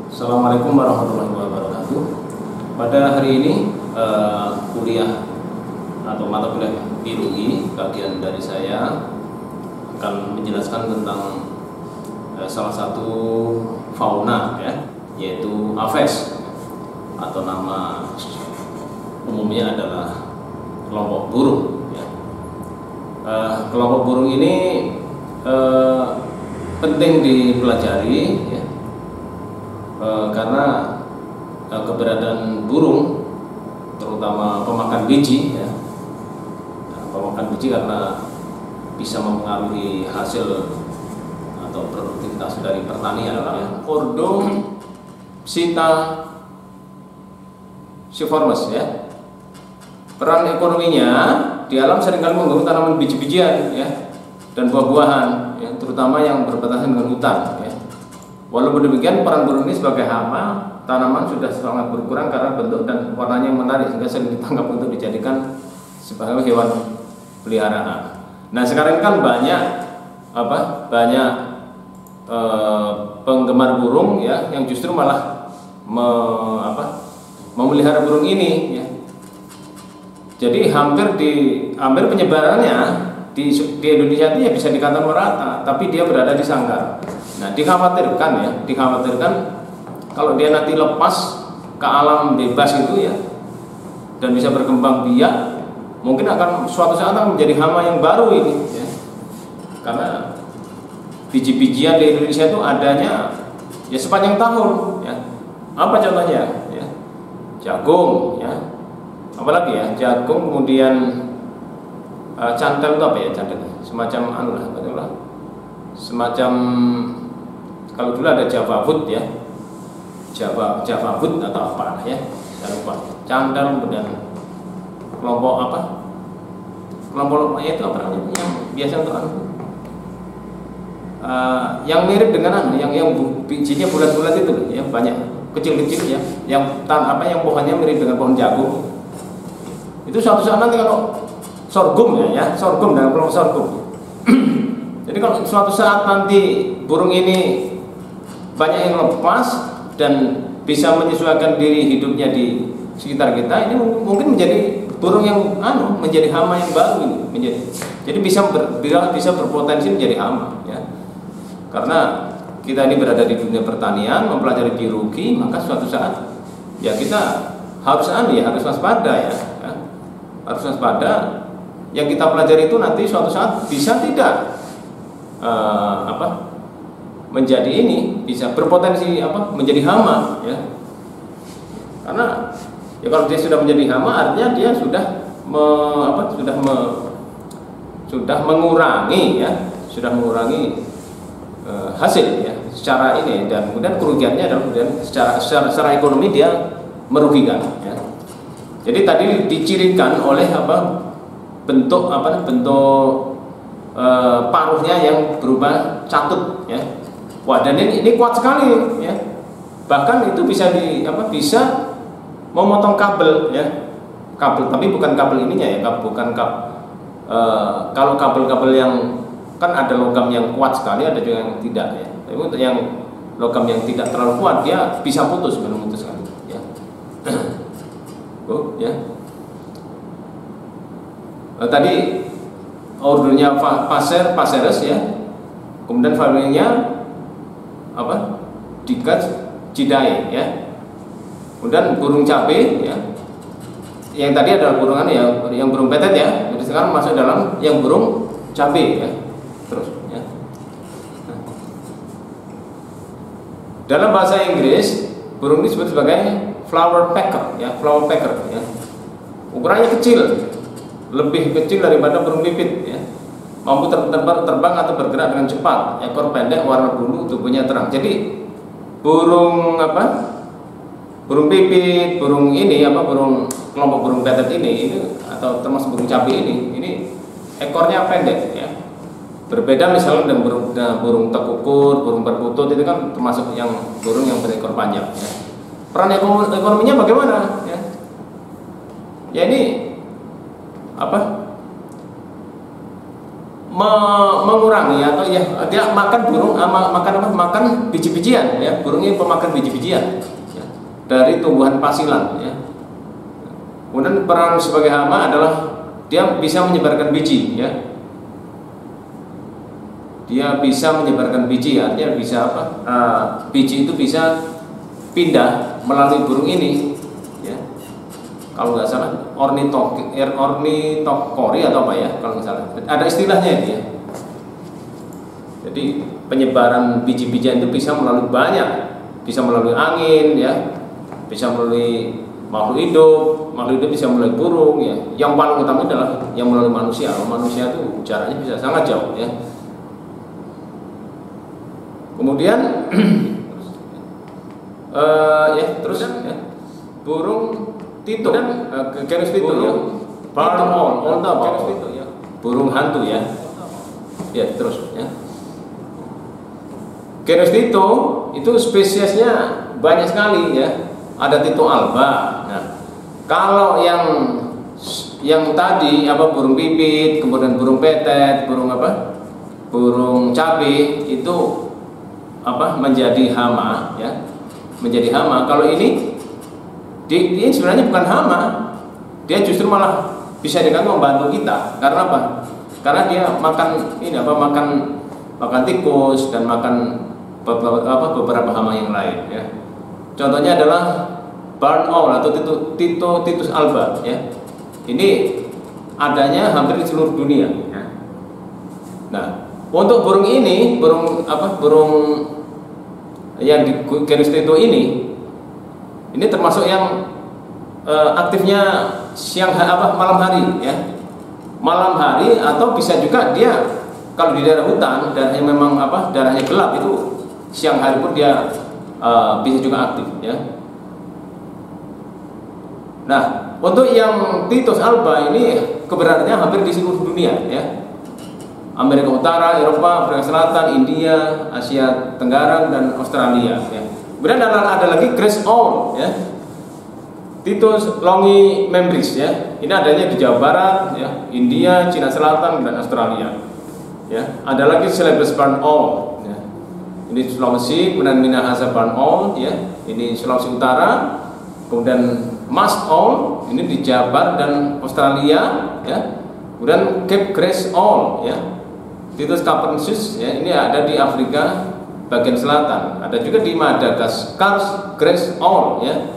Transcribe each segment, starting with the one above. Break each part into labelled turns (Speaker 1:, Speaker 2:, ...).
Speaker 1: Assalamualaikum warahmatullahi wabarakatuh. Pada hari ini kuliah atau mata kuliah biologi bagian dari saya akan menjelaskan tentang salah satu fauna ya, yaitu Aves atau nama umumnya adalah kelompok burung ya. Kelompok burung ini penting dipelajari ya. Karena keberadaan burung, terutama pemakan biji ya, pemakan biji karena bisa mempengaruhi hasil atau produktivitas dari pertanian ya. Ordo Psittaciformes ya. Peran ekonominya di alam seringkali mengganggu tanaman biji-bijian ya dan buah-buahan ya, terutama yang berbatasan dengan hutan ya. Walaupun demikian, peran burung ini sebagai hama tanaman sudah sangat berkurang karena bentuk dan warnanya yang menarik sehingga sering ditangkap untuk dijadikan sebagai hewan peliharaan. Nah, sekarang kan banyak penggemar burung ya yang justru malah memelihara burung ini ya. Jadi hampir penyebarannya di Indonesia itu ya bisa dikatakan merata, tapi dia berada di sangkar. Nah, dikhawatirkan kalau dia nanti lepas ke alam bebas itu ya dan bisa berkembang biak, mungkin akan suatu saat akan menjadi hama yang baru ini ya. Karena biji-bijian di Indonesia itu adanya ya sepanjang tahun ya. Apa contohnya ya? Jagung ya. Apalagi ya? Jagung, kemudian cantel itu apa ya cantel? Semacam kalau dulu ada Java Wood ya, Java Wood atau apa ya, saya lupa. Cantel, kemudian kelompok itu apa namanya yang biasa untuk yang mirip dengan yang bijinya bulat-bulat itu ya, banyak kecil-kecil ya, yang pohonnya mirip dengan pohon jagung. Itu suatu saat nanti kalau sorghum ya, sorghum dan kelompok sorghum. Jadi kalau suatu saat nanti burung ini banyak yang lepas dan bisa menyesuaikan diri hidupnya di sekitar kita, ini mungkin menjadi burung yang menjadi hama yang baru ini jadi bisa berpotensi menjadi hama ya. Karena kita ini berada di dunia pertanian, mempelajari biologi, maka suatu saat ya kita harus waspada ya. Harus waspada. Yang kita pelajari itu nanti suatu saat bisa tidak menjadi bisa berpotensi menjadi hama ya. Karena ya kalau dia sudah menjadi hama artinya dia sudah mengurangi hasil ya secara ini, dan kemudian kerugiannya adalah kemudian secara ekonomi dia merugikan ya. Jadi tadi dicirikan oleh bentuk paruhnya yang berubah catut ya. Wah, dan ini kuat sekali ya. Bahkan itu bisa bisa memotong kabel ya. Kabel, tapi bukan kabel ininya ya, kalau kabel-kabel yang kan ada logam yang kuat sekali, ada juga yang tidak ya. Tapi untuk yang logam yang tidak terlalu kuat dia bisa putus sekali ya. Ya. Tadi ordernya Passeres ya. Kemudian familinya Dicascidae ya. Kemudian burung cabe ya. Yang tadi adalah yang burung petet ya. Jadi sekarang masuk dalam yang burung cabe ya. Terus ya. Dalam bahasa Inggris, burung ini disebut sebagai flower pecker ya, ya. Ukurannya kecil, lebih kecil daripada burung pipit ya. Mampu terbang atau bergerak dengan cepat, ekor pendek, warna bulu, tubuhnya terang. Jadi burung pipit, burung kelompok burung petet ini atau termasuk burung cabai ini ekornya pendek ya. Berbeda misalnya dengan burung tekukur, burung perkutut, itu kan termasuk yang burung yang berekor panjang ya. Peran ekonominya bagaimana ya? Ya ini mengurangi atau ya dia makan burung makan biji-bijian ya, burung ini pemakan biji-bijian ya, dari tumbuhan pasilan ya. Kemudian peran sebagai hama adalah dia bisa menyebarkan biji ya. Dia bisa menyebarkan biji, artinya bisa apa? Biji itu bisa pindah melalui burung ini ya. Kalau nggak salah ornitokori atau apa ya, kalau nggak salah ada istilahnya ini ya. Jadi penyebaran biji-bijian itu bisa melalui banyak, bisa melalui angin ya, bisa melalui makhluk hidup bisa melalui burung ya. Yang paling utama adalah yang melalui manusia. Manusia itu jaraknya bisa sangat jauh ya. Kemudian ya terus ya, burung tito dan Keres tito ya, burung hantu ya. Ya terus ya. Keres tito itu spesiesnya banyak sekali ya. Ada tito alba. Nah, kalau yang tadi apa burung pipit, kemudian burung petet, burung cabai itu menjadi hama ya, menjadi hama. Kalau ini sebenarnya bukan hama, dia justru malah bisa dikatakan membantu kita. Karena apa? Karena dia makan makan tikus dan makan beberapa hama yang lain ya. Contohnya adalah barn owl atau titus alba ya. Ini adanya hampir di seluruh dunia ya. Nah, untuk burung ini, burung yang di Keres tito ini termasuk yang aktifnya malam hari ya. Malam hari atau bisa juga dia kalau di daerah hutan dan yang memang darahnya gelap itu siang hari pun dia bisa juga aktif ya. Nah, untuk yang titus alba ini keberadaannya hampir di seluruh dunia ya. Amerika Utara, Eropa, Afrika Selatan, India, Asia Tenggara dan Australia ya. Kemudian ada lagi Grace owl ya. Titus longimembris ya. Ini adanya di Jawa Barat ya, India, Cina Selatan dan Australia. Ya, ada lagi Celebes barn owl ya. Ini Sulawesi, kemudian Minahasa barn owl ya. Ini Sulawesi Utara. Kemudian musk owl ini di Jabar dan Australia ya. Kemudian Cape Grace owl ya. Titus capensis ya, ini ada di Afrika bagian selatan. Ada juga di Madagaskar Grace owl ya.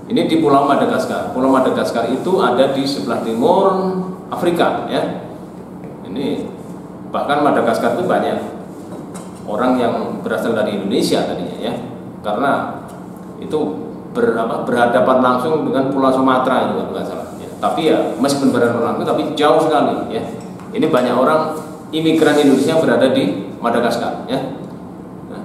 Speaker 1: Ini di Pulau Madagaskar. Pulau Madagaskar itu ada di sebelah timur Afrika ya. Ini bahkan Madagaskar itu banyak orang yang berasal dari Indonesia tadinya ya. Karena itu berhadapan langsung dengan Pulau Sumatera itu kalau nggak salah ya. Tapi ya meskipun berhadapan langsung tapi jauh sekali ya. Ini banyak orang imigran Indonesia yang berada di Madagaskar ya. Nah,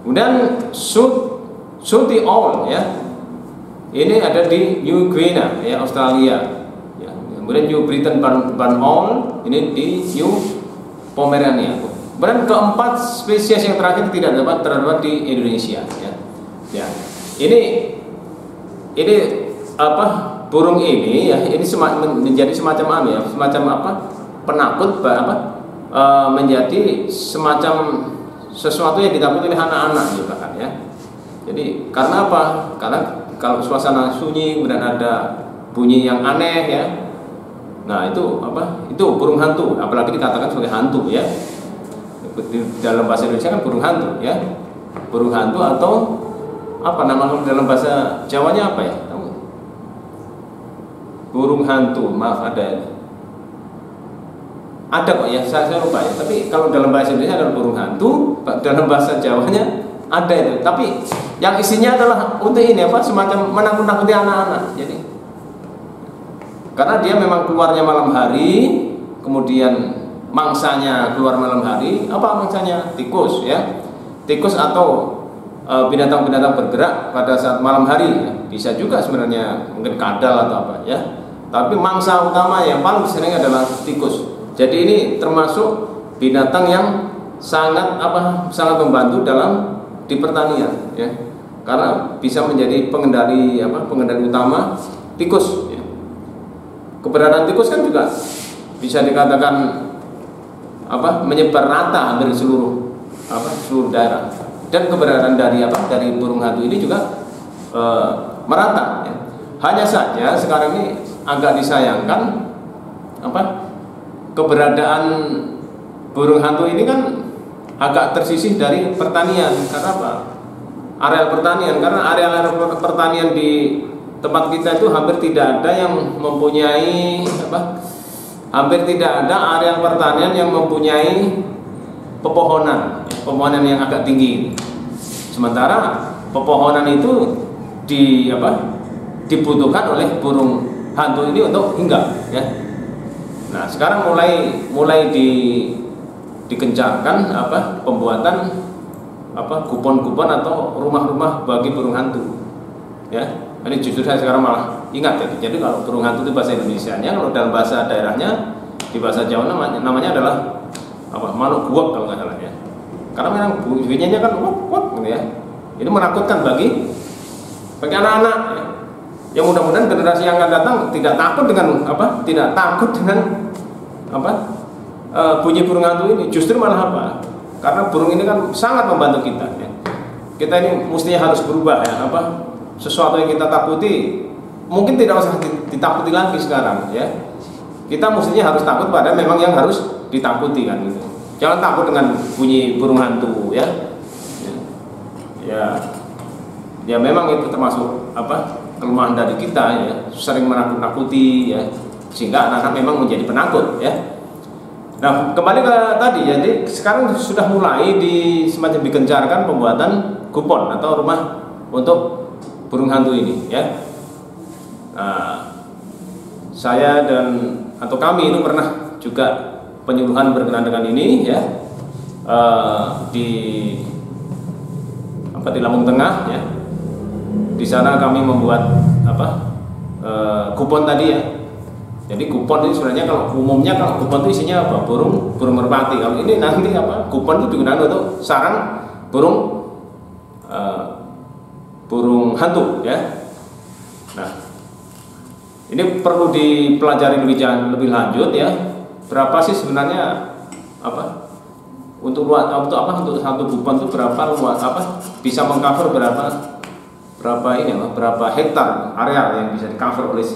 Speaker 1: kemudian Sooty owl ya. Ini ada di New Guinea ya, Australia ya. Kemudian New Britain barn owl ini di New Pomerania. Kemudian keempat spesies yang terakhir tidak dapat terdapat di Indonesia ya. Ya. Ini burung ini ya, ini menjadi semacam penakut menjadi semacam sesuatu yang ditakuti oleh anak-anak gitu kan ya. Jadi karena apa? Karena kalau suasana sunyi kemudian ada bunyi yang aneh ya. Nah, itu burung hantu, apalagi dikatakan sebagai hantu ya. Di dalam bahasa Indonesia kan burung hantu ya. Burung hantu atau dalam bahasa Jawanya apa ya? Burung hantu, maaf ada kok ya, saya lupa ya. Tapi kalau dalam bahasa Indonesia adalah burung hantu, dalam bahasa Jawanya ada itu. Tapi yang isinya adalah untuk ini semacam menakut-nakuti anak-anak. Jadi karena dia memang keluarnya malam hari, kemudian mangsanya keluar malam hari. Apa mangsanya? Tikus ya. Tikus atau binatang-binatang bergerak pada saat malam hari ya. Bisa juga sebenarnya mungkin kadal atau apa ya. Tapi mangsa utama yang paling sering adalah tikus. Jadi ini termasuk binatang yang sangat membantu di pertanian ya. Karena bisa menjadi pengendali utama tikus ya. Keberadaan tikus kan juga bisa dikatakan menyebar rata hampir seluruh daerah. Dan keberadaan dari burung hantu ini juga merata. Ya. Hanya saja sekarang ini agak disayangkan keberadaan burung hantu ini kan agak tersisih dari pertanian. Karena apa? Areal pertanian, karena area pertanian di tempat kita itu hampir tidak ada yang mempunyai hampir tidak ada area pertanian yang mempunyai pepohonan yang agak tinggi. Sementara pepohonan itu dibutuhkan oleh burung hantu ini untuk hinggap, ya. Nah, sekarang mulai digencarkan pembuatan kupon-kupon atau rumah-rumah bagi burung hantu, ya. Ini justru saya sekarang malah ingat ya. Jadi kalau burung hantu itu bahasa Indonesianya, kalau dalam bahasa daerahnya di bahasa Jawa namanya adalah manuk guwak kalau nggak salah, ya. Karena memang bunyinya kan wak gitu, ya. Ini menakutkan bagi anak-anak, ya. Yang mudah-mudahan generasi yang akan datang tidak takut dengan bunyi burung hantu ini. Justru malah karena burung ini kan sangat membantu kita, ya. Kita ini mestinya harus berubah, ya. Sesuatu yang kita takuti mungkin tidak usah ditakuti lagi sekarang, ya. Kita mestinya harus takut pada memang yang harus ditakuti, kan gitu. Jangan takut dengan bunyi burung hantu, ya. Ya memang itu termasuk kelemahan dari kita, ya. Sering menakut-nakuti, ya. Sehingga anak-anak memang menjadi penakut, ya. Nah, kembali ke tadi, jadi sekarang sudah mulai semacam digencarkan pembuatan kupon atau rumah untuk burung hantu ini, ya. Nah, saya atau kami itu pernah juga penyuluhan berkenaan dengan ini, ya, di Lampung Tengah, ya. Di sana kami membuat kupon tadi, ya. Jadi kupon itu sebenarnya kalau kupon itu isinya burung merpati. Kalau ini nanti kupon itu digunakan untuk sarang burung hantu, ya. Nah, ini perlu dipelajari lebih lanjut, ya. Berapa sih sebenarnya untuk satu kupon itu berapa luas, bisa mengcover berapa hektar areal yang bisa di-cover oleh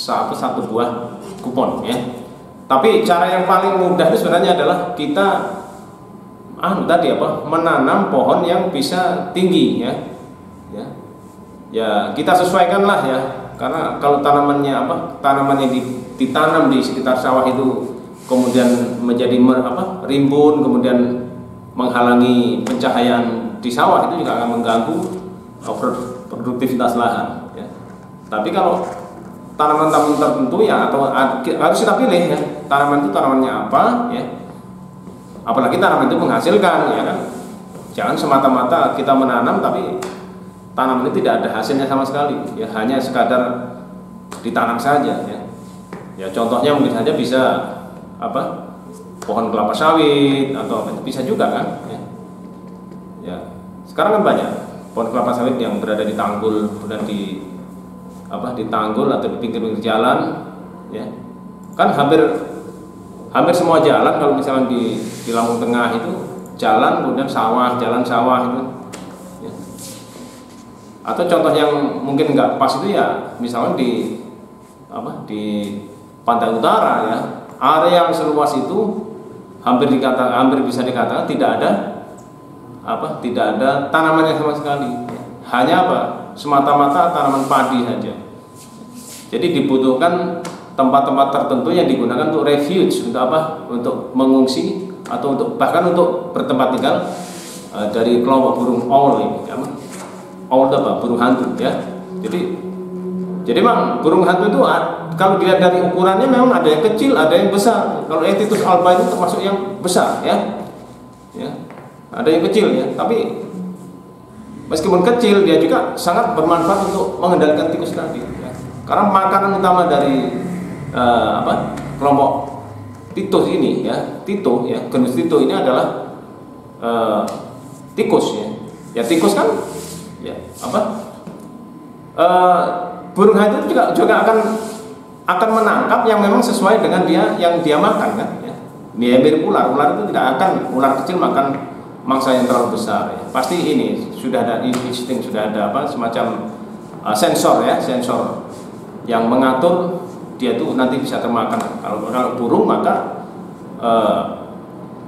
Speaker 1: satu buah kupon, ya. Tapi cara yang paling mudah itu sebenarnya adalah kita menanam pohon yang bisa tinggi, ya. Ya kita sesuaikanlah, ya. Karena kalau tanaman yang ditanam di sekitar sawah itu kemudian menjadi rimbun, kemudian menghalangi pencahayaan di sawah, itu juga akan mengganggu produktivitas lahan, ya. Tapi kalau tanaman-tanaman tertentu, ya, atau harus kita pilih, ya, tanaman itu tanamannya apa, ya. Apalagi tanaman itu menghasilkan, ya kan. Jangan semata-mata kita menanam tapi tanaman itu tidak ada hasilnya sama sekali, ya, hanya sekadar ditanam saja, ya. Ya contohnya mungkin saja bisa pohon kelapa sawit atau bisa juga, kan, ya. Ya sekarang kan banyak pohon kelapa sawit yang berada di tanggul, kemudian di tanggul atau di pinggir-pinggir jalan, ya. Kan hampir semua jalan kalau misalnya di Lampung Tengah itu jalan, kemudian jalan sawah itu, ya. Atau contoh yang mungkin nggak pas itu, ya, misalnya di pantai utara, ya, area yang seluas itu hampir bisa dikatakan tidak ada tanamannya sama sekali, ya. Hanya semata-mata tanaman padi saja. Jadi dibutuhkan tempat-tempat tertentu yang digunakan untuk refuge, untuk mengungsi atau bahkan untuk bertempat tinggal dari kelompok burung owl ini, ya. Owl itu burung hantu, ya. Jadi memang burung hantu itu kalau dilihat dari ukurannya memang ada yang kecil, ada yang besar. Kalau Ectitus alba itu termasuk yang besar, ya. Ya. Ada yang kecil, ya, tapi meskipun kecil dia juga sangat bermanfaat untuk mengendalikan tikus tadi, ya. Karena makanan utama dari kelompok titus ini, ya, genus Tito ini adalah tikus, ya. Ya tikus kan, ya, burung hantu juga akan menangkap yang memang sesuai dengan yang dia makan, kan, ya. mirip ular. Ular itu tidak akan, ular kecil makan mangsa yang terlalu besar ya. Pasti ini sudah ada insting, sudah ada apa semacam sensor ya, sensor yang mengatur dia itu nanti bisa termakan. Kalau burung maka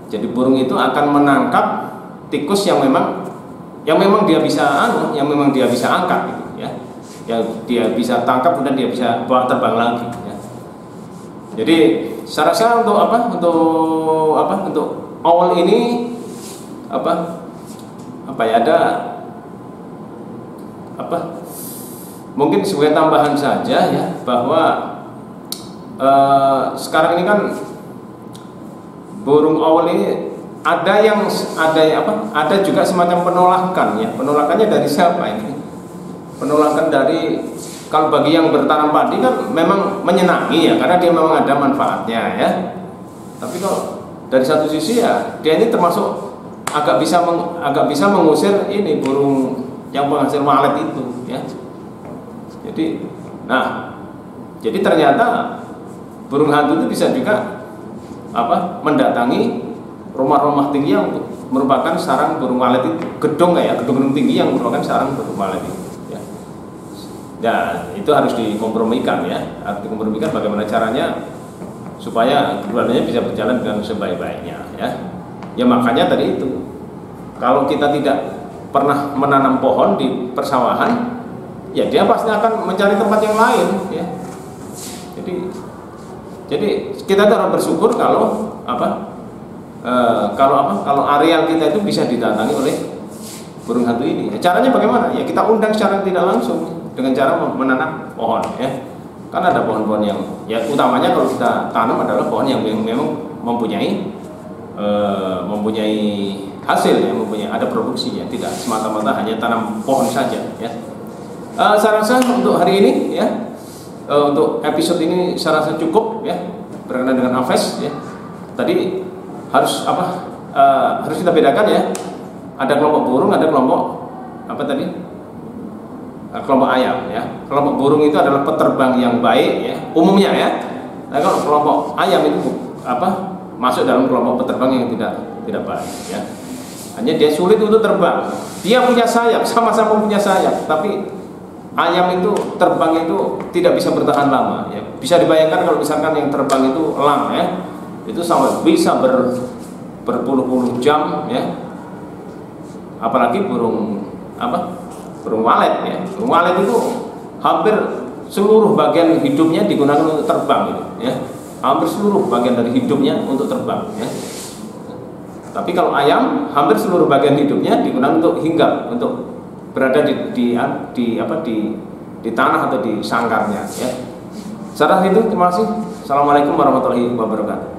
Speaker 1: jadi burung itu akan menangkap tikus yang memang dia bisa angkat gitu ya. Yang dia bisa tangkap kemudian dia bisa bawa terbang lagi ya. Jadi saya rasa untuk awal ini ada mungkin sebagai tambahan saja ya, bahwa sekarang ini kan burung owl ini ada juga semacam penolakan ya. Penolakannya dari siapa ini? Penolakan dari, kalau bagi yang bertanam padi kan memang menyenangi ya, karena dia memang ada manfaatnya ya. Tapi kalau dari satu sisi ya, dia ini termasuk agak bisa mengusir ini burung yang penghasil walet itu ya. Jadi ternyata burung hantu itu bisa juga mendatangi rumah-rumah tinggi yang merupakan sarang burung walet itu, gedung tinggi yang merupakan sarang burung walet itu ya. Ya, itu harus dikompromikan ya. Harus dikompromikan bagaimana caranya supaya keduanya bisa berjalan dengan sebaik-baiknya ya. Ya makanya tadi itu, kalau kita tidak pernah menanam pohon di persawahan, ya dia pasti akan mencari tempat yang lain ya. Jadi kita harus bersyukur kalau kalau areal kita itu bisa didatangi oleh burung hantu ini. Caranya bagaimana? Ya kita undang secara tidak langsung dengan cara menanam pohon ya. Kan ada pohon-pohon yang ya utamanya kalau kita tanam adalah pohon yang memang mempunyai hasil ya, ada produksi ya, tidak semata-mata hanya tanam pohon saja ya. Saya rasa untuk hari ini ya, untuk episode ini saya rasa cukup ya, berkenaan dengan aves ya. Tadi harus kita bedakan ya. Ada kelompok burung, ada kelompok kelompok ayam ya. Kelompok burung itu adalah peterbang yang baik ya, umumnya ya. Nah kalau kelompok ayam itu masuk dalam kelompok peterbang yang tidak baik ya. Hanya dia sulit untuk terbang. Dia punya sayap, sama-sama punya sayap, tapi ayam itu terbang itu tidak bisa bertahan lama ya. Bisa dibayangkan kalau misalkan yang terbang itu elang ya, itu sampai bisa berpuluh-puluh jam ya. Apalagi burung walet ya. Burung walet itu hampir seluruh bagian hidupnya digunakan untuk terbang gitu ya. Hampir seluruh bagian dari hidupnya untuk terbang ya. Tapi kalau ayam hampir seluruh bagian hidupnya digunakan untuk hinggap, untuk berada di tanah atau di sangkarnya ya. Saudara itu, terima kasih. Assalamualaikum warahmatullahi wabarakatuh.